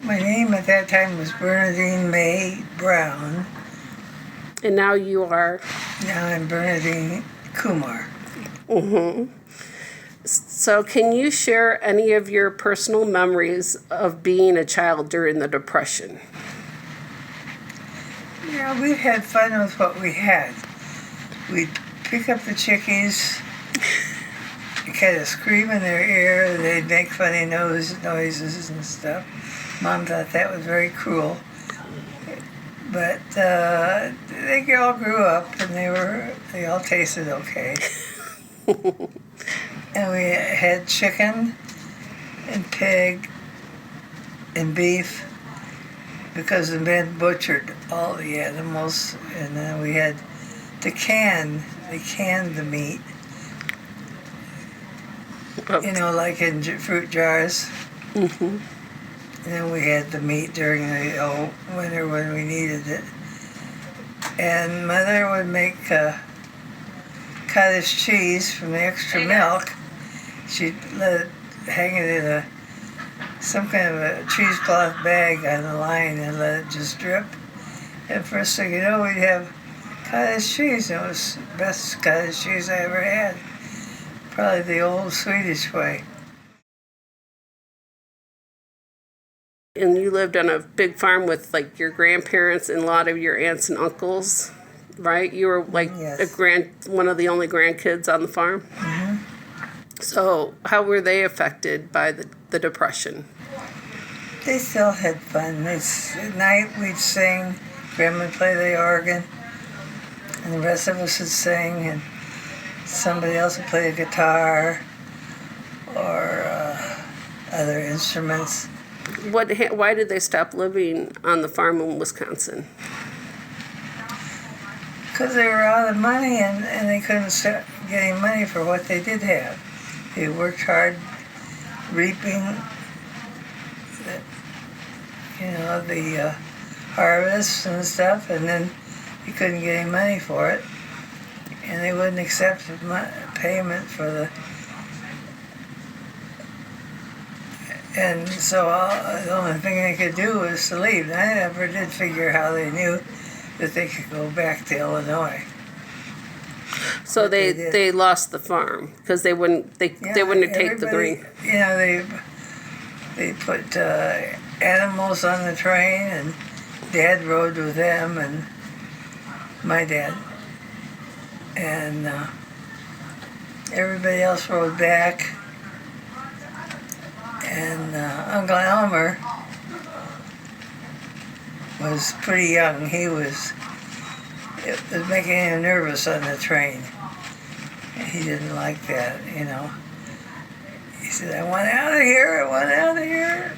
My name at that time was Bernadine Mae Brown. And now you are? Now I'm Bernie Koomar. Mm-hmm. So can you share any of your personal memories of being a child during the Depression? Yeah, we had fun with what we had. We'd pick up the chickies, kind of scream in their ear, and they'd make funny noises and stuff. Mom thought that was very cruel. But they all grew up, and they all tasted okay. And we had chicken and pig and beef because the men butchered all the animals, and then we had they canned the meat, like in fruit jars. Mm-hmm. And then we had the meat during the winter when we needed it. And Mother would make cottage cheese from the extra milk. She'd let it hang it in some kind of a cheesecloth bag on the line and let it just drip. And first thing you know, we'd have cottage cheese. It was the best cottage cheese I ever had. Probably the old Swedish way. And you lived on a big farm with like your grandparents and a lot of your aunts and uncles, right? You were like Yes. one of the only grandkids on the farm. Mm-hmm. So how were they affected by the Depression? They still had fun. At night we'd sing, Grandma would play the organ, and the rest of us would sing, and somebody else would play a guitar or other instruments. Why did they stop living on the farm in Wisconsin? Because they were out of money and they couldn't start getting money for what they did have. They worked hard reaping the harvest and stuff, and then you couldn't get any money for it, and they wouldn't accept payment for and so the only thing they could do was to leave. And I never did figure how they knew that they could go back to Illinois. So they lost the farm because they wouldn't take the grain. They put animals on the train, and Dad rode with them, and my dad, and everybody else rode back. And Uncle Elmer was pretty young. It was making him nervous on the train. He didn't like that, He said, I want out of here.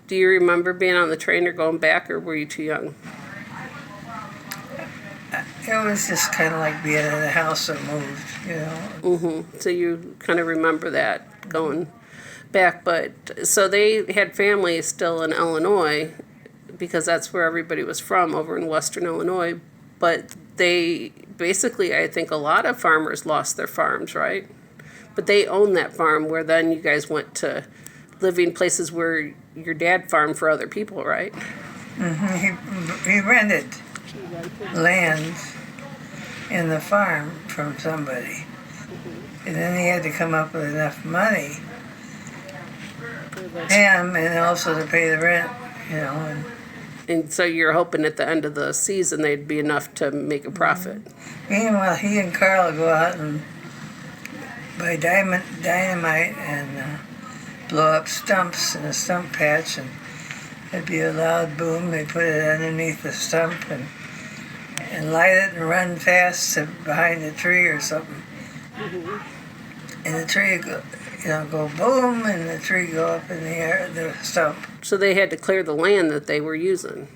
Do you remember being on the train or going back, or were you too young? It was just kind of like being in a house that moved, Mm-hmm. So you kind of remember that going back. But so they had family still in Illinois because that's where everybody was from, over in Western Illinois. But they basically, I think a lot of farmers lost their farms, right? But they owned that farm where then you guys went to living places where your dad farmed for other people, right? Mm-hmm. He rented land in the farm from somebody. And then he had to come up with enough money, him, and also to pay the rent, And so you're hoping at the end of the season they'd be enough to make a profit. Meanwhile, he and Carl would go out and buy dynamite and blow up stumps in a stump patch, and it'd be a loud boom. They put it underneath the stump and light it and run fast to behind a tree or something. Mm-hmm. And the tree would go boom, and the tree go up in the air, the stump. So they had to clear the land that they were using.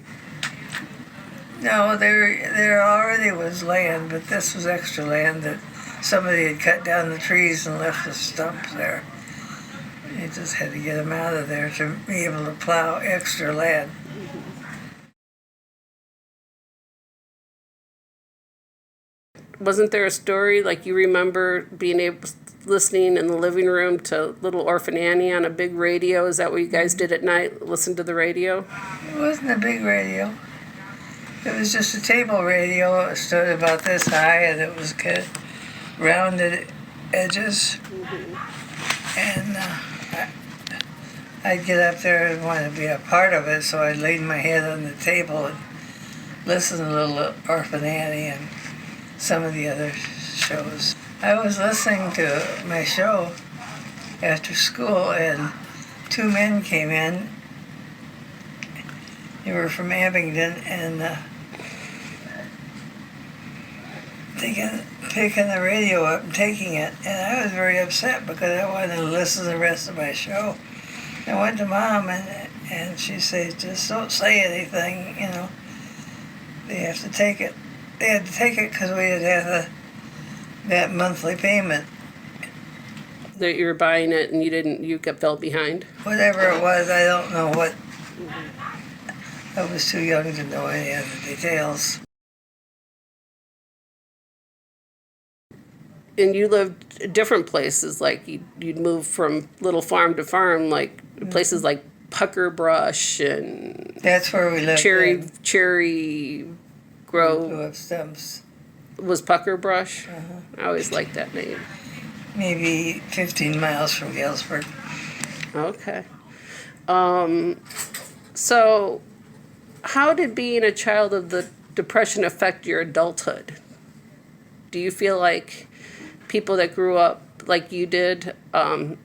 No, there already was land, but this was extra land that somebody had cut down the trees and left the stumps there. They just had to get them out of there to be able to plow extra land. wasn't there a story like you remember being able listening in the living room to Little Orphan Annie on a big radio? Is that what you guys did at night? Listen to the radio? It wasn't a big radio. It was just a table radio. It stood about this high, and it was kind of rounded edges. And I'd get up there and want to be a part of it, so I'd lay my head on the table and listen to Little Orphan Annie and some of the other shows. I was listening to my show after school, and two men came in. They were from Abingdon, and picking the radio up and taking it. And I was very upset because I wanted to listen to the rest of my show. I went to Mom, and she said, just don't say anything, you know. They have to take it. They had to take it because we had that monthly payment. That you were buying it and you fell behind? Whatever it was, I don't know what. I was too young to know any of the details. And you lived different places, like you'd move from little farm to farm, like places like Pucker Brush and that's where we lived. Cherry Grove. Blew up stumps. Was Pucker Brush? Uh-huh. I always liked that name. Maybe 15 miles from Galesburg. Okay. So, how did being a child of the Depression affect your adulthood? Do you feel like people that grew up like you did kind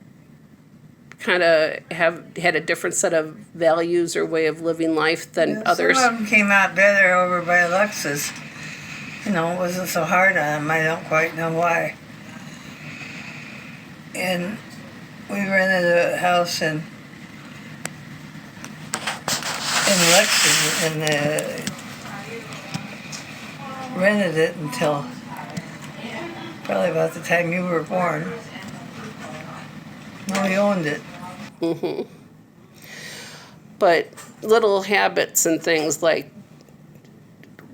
of had a different set of values or way of living life than others? Some of them came out better over by Alexis. You know, it wasn't so hard on them. I don't quite know why. And we rented a house in Alexis, and rented it until probably about the time you were born. We owned it. Mm-hmm. But little habits and things like,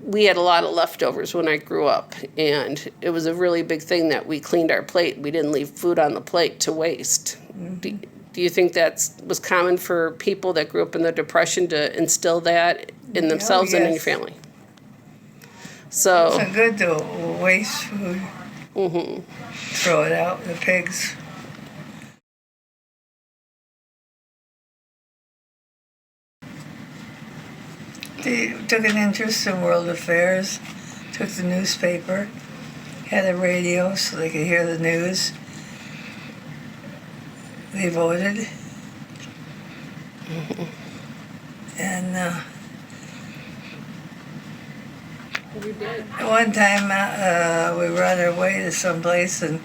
we had a lot of leftovers when I grew up, and it was a really big thing that we cleaned our plate. We didn't leave food on the plate to waste. Mm-hmm. Do you think that was common for people that grew up in the Depression to instill that in themselves and in your family? So it's not good to waste food. Mm-hmm. Throw it out, the pigs. They took an interest in world affairs, took the newspaper, had a radio so they could hear the news. They voted. Mm-hmm. And you did. one time we were on our way to someplace, and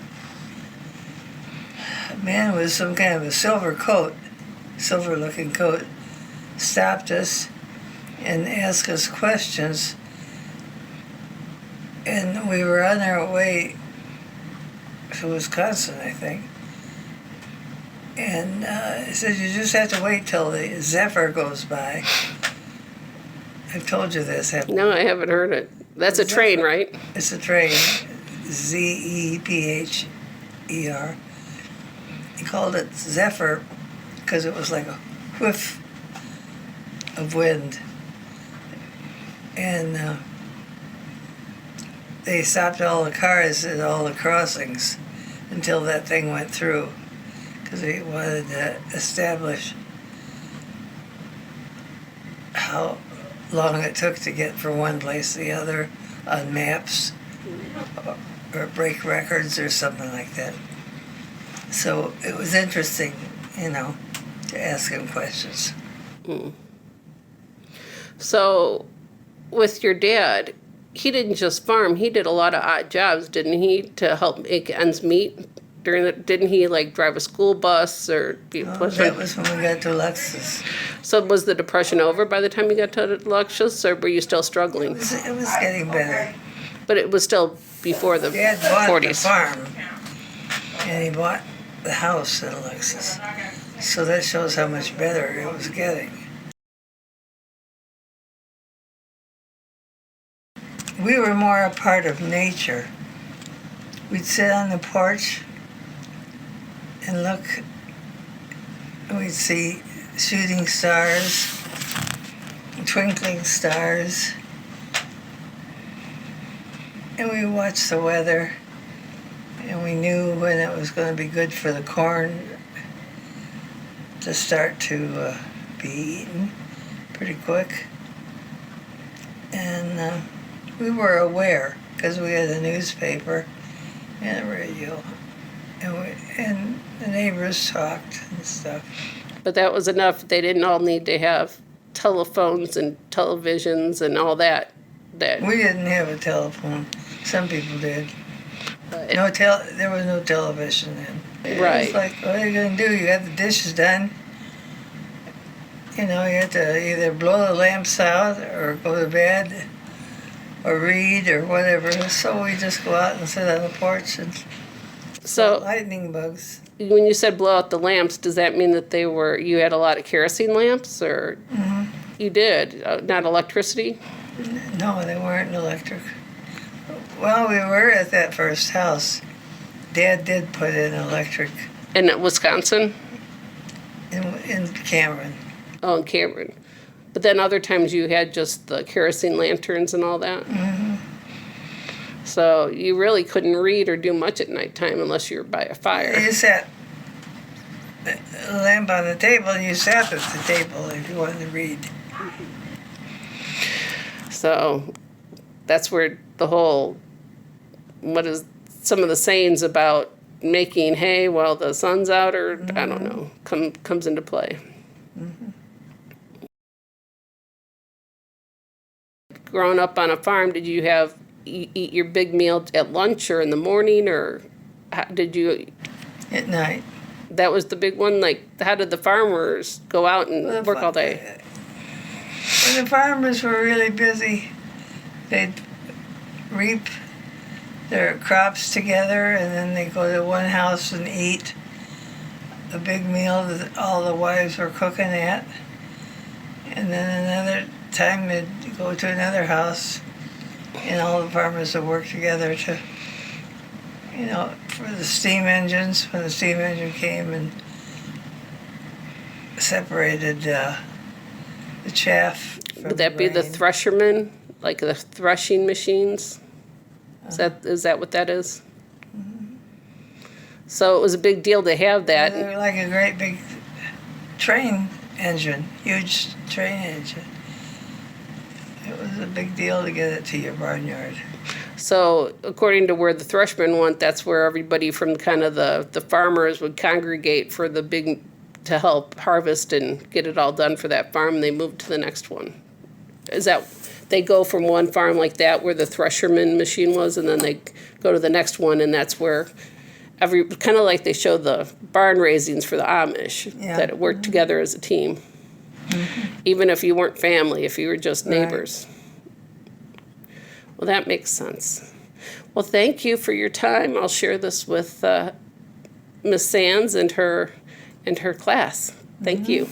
a man with some kind of a silver-looking coat, stopped us and asked us questions. And we were on our way to Wisconsin, I think. And he said, you just have to wait till the Zephyr goes by. I've told you this, haven't I? No, I haven't heard it. That's a train, right? It's a train. Zepher. He called it Zephyr because it was like a whiff of wind. And they stopped all the cars at all the crossings until that thing went through, because they wanted to establish how long it took to get from one place to the other on maps or break records or something like that. So it was interesting, you know, to ask him questions. Mm. So with your dad, he didn't just farm, he did a lot of odd jobs, didn't he, to help make ends meet? Didn't he like drive a school bus or that was when we got to Alexis. So was the Depression over by the time you got to Alexis, or were you still struggling? It was getting better. But it was still before the Dad bought 40s. the farm, and he bought the house in Alexis. So that shows how much better it was getting. We were more a part of nature we'd sit on the porch and look, and we'd see shooting stars, twinkling stars, and we watched the weather, and we knew when it was going to be good for the corn to start to be eaten pretty quick. And we were aware because we had a newspaper and a radio, and the neighbors talked and stuff. But that was enough. They didn't all need to have telephones and televisions and all that. We didn't have a telephone. Some people did. But There was no television then. It Right. was like, what are you going to do? You got the dishes done. You know, you have to either blow the lamps out or go to bed or read or whatever. So we just go out and sit on the porch and so lightning bugs. when you said blow out the lamps, does that mean that you had a lot of kerosene lamps, or you did, not electricity? No, they weren't electric. Well, we were at that first house. Dad did put in electric In Wisconsin? in Cameron. Oh, in Cameron. But then other times you had just the kerosene lanterns and all that? So you really couldn't read or do much at nighttime unless you were by a fire. You sat a lamp on the table and you sat at the table if you wanted to read. So that's where the whole, what is some of the sayings about making hay while the sun's out, or I don't know, comes into play. Growing up on a farm, did you eat your big meal at lunch or in the morning, or did you? At night. That was the big one. Like, how did the farmers go out and work all day? When the farmers were really busy, they'd reap their crops together, and then they'd go to one house and eat a big meal that all the wives were cooking at. And then another time they'd go to another house, and all the farmers would work together to, for the steam engines, when the steam engine came and separated the chaff from Would that be the grain. threshermen, like the threshing machines? Is that what that is? So it was a big deal to have that. They were like a great big train engine, huge train engine. It was a big deal to get it to your barnyard. So according to where the threshmen went, that's where everybody from kind of the farmers would congregate for the big, to help harvest and get it all done for that farm. They moved to the next one. Is that, they go from one farm like that where the thresherman machine was, and then they go to the next one, and that's where kind of like they show the barn raisings for the Amish, that it worked together as a team. Even if you weren't family, if you were just neighbors. Well, that makes sense. Well, thank you for your time. I'll share this with Miss Sands and her class. Thank you.